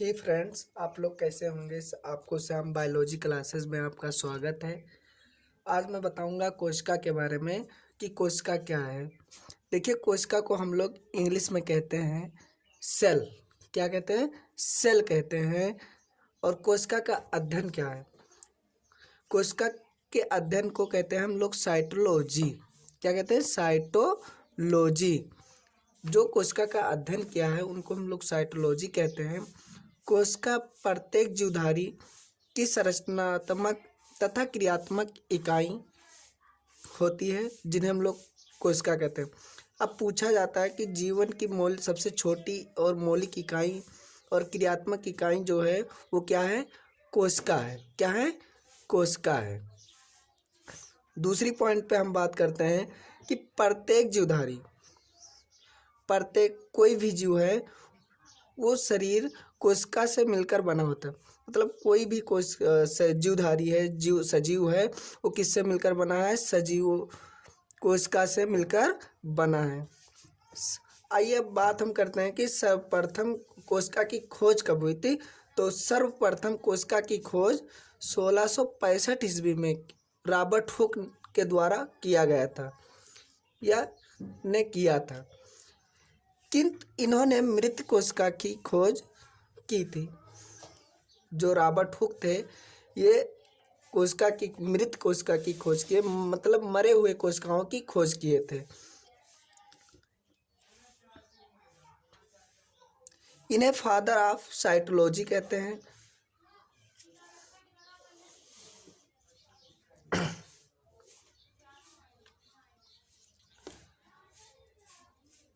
हे friends, आप लोग कैसे होंगे। आपको श्याम बायोलॉजी क्लासेस में आपका स्वागत है। आज मैं बताऊंगा कोशिका के बारे में कि कोशिका क्या है। देखिए, कोशिका को हम लोग इंग्लिश में कहते हैं सेल। क्या कहते हैं? सेल कहते हैं। और कोशिका का अध्ययन क्या है? कोशिका के अध्ययन को कहते हैं हम लोग साइटोलॉजी। क्या कहते हैं? साइटोलॉजी। जो कोशिका का अध्ययन किया है उनको हम लोग साइटोलॉजी कहते हैं। कोशिका प्रत्येक जीवधारी की संरचनात्मक तथा क्रियात्मक इकाई होती है, जिन्हें हम लोग कोशिका कहते हैं। अब पूछा जाता है कि जीवन की सबसे छोटी और मौलिक इकाई और क्रियात्मक इकाई जो है वो क्या है? कोशिका है। क्या है? कोशिका है। दूसरी पॉइंट पे हम बात करते हैं कि प्रत्येक कोई भी जीव है वो शरीर कोशिका से मिलकर बना होता है। मतलब कोई भी जीवधारी है, सजीव है, वो किससे मिलकर बना है? सजीव कोशिका से मिलकर बना है। आइए अब बात हम करते हैं कि सर्वप्रथम कोशिका की खोज कब हुई थी। तो सर्वप्रथम कोशिका की खोज 1665 ईस्वी में रॉबर्ट हुक के द्वारा किया गया था या ने किया था। किंतु इन्होंने मृत कोशिका की खोज की थी। जो रॉबर्ट हुक थे, ये मृत कोशिका की खोज किए, मतलब मरे हुए कोशिकाओं की खोज किए थे। इन्हें फादर ऑफ साइटोलॉजी कहते हैं।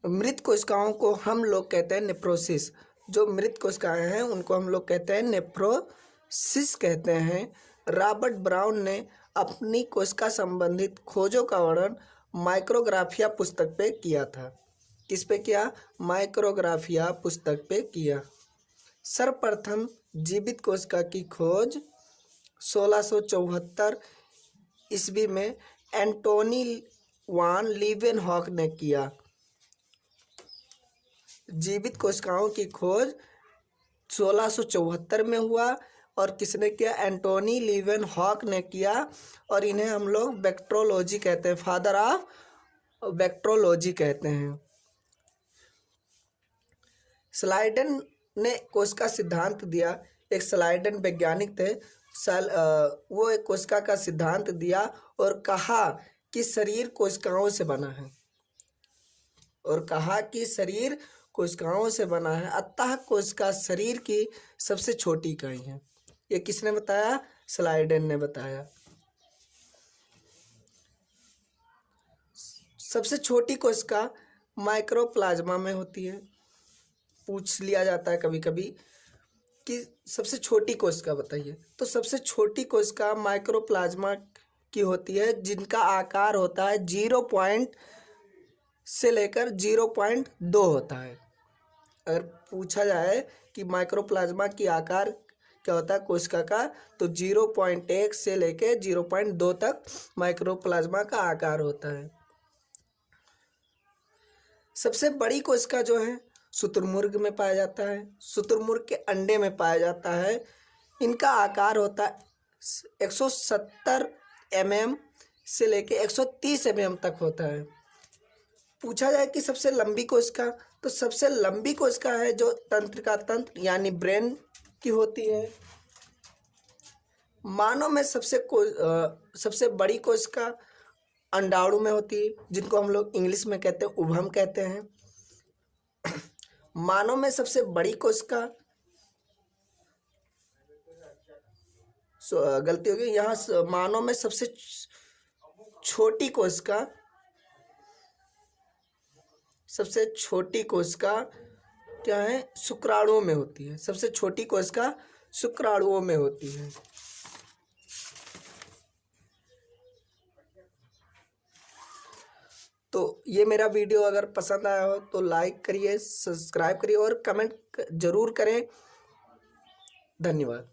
मृत कोशिकाओं को हम लोग कहते हैं नेफ्रोसिस। जो मृत कोशिकाएं हैं उनको हम लोग कहते हैं नेफ्रोसिस कहते हैं। रॉबर्ट ब्राउन ने अपनी कोशिका संबंधित खोजों का वर्णन माइक्रोग्राफिया पुस्तक पे किया था। किस पे किया? माइक्रोग्राफिया पुस्तक पे किया। सर्वप्रथम जीवित कोशिका की खोज 1674 ईस्वी में एंटोनी वान लीवेनहॉक ने किया। जीवित कोशिकाओं की खोज 1674 में हुआ और किसने किया? एंटोनी लीवेनहॉक ने किया। और इन्हें हम लोग बैक्टीरियोलॉजी कहते हैं, फादर ऑफ बैक्टीरियोलॉजी कहते हैं। स्लाइडन ने कोशिका सिद्धांत दिया। एक स्लाइडन वैज्ञानिक थे। वो एक कोशिका का सिद्धांत दिया और कहा कि शरीर कोशिकाओं से बना है। अतः कोशिका शरीर की सबसे छोटी इकाई है। ये किसने बताया? स्लाइडन ने बताया। सबसे छोटी कोशिका माइक्रोप्लाज्मा में होती है। पूछ लिया जाता है कभी कभी कि सबसे छोटी कोशिका बताइए। तो सबसे छोटी कोशिका माइक्रोप्लाज्मा की होती है, जिनका आकार होता है 0 से लेकर 0.2 होता है। अगर पूछा जाए कि माइक्रोप्लाज्मा की आकार क्या होता है कोशिका का, तो 0.1 से लेकर 0.2 तक माइक्रोप्लाज्मा का आकार होता है। सबसे बड़ी कोशिका जो है शुतुरमुर्ग में पाया जाता है। शुतुरमुर्ग के अंडे में पाया जाता है। इनका आकार होता है 170 mm से लेके 130 mm तक होता है। पूछा जाए कि सबसे लंबी कोशिका, तो सबसे लंबी कोशिका है जो तंत्रिका तंत्र यानी ब्रेन की होती है। मानव में सबसे बड़ी कोशिका अंडाणु में होती है, जिनको हम लोग इंग्लिश में कहते हैं उभम कहते हैं। मानव में सबसे बड़ी कोशिका, गलती हो गई यहाँ, मानव में सबसे छोटी कोशिका क्या है? शुक्राणुओं में होती है। सबसे छोटी कोशिका शुक्राणुओं में होती है। तो ये मेरा वीडियो अगर पसंद आया हो तो लाइक करिए, सब्सक्राइब करिए और कमेंट जरूर करें। धन्यवाद।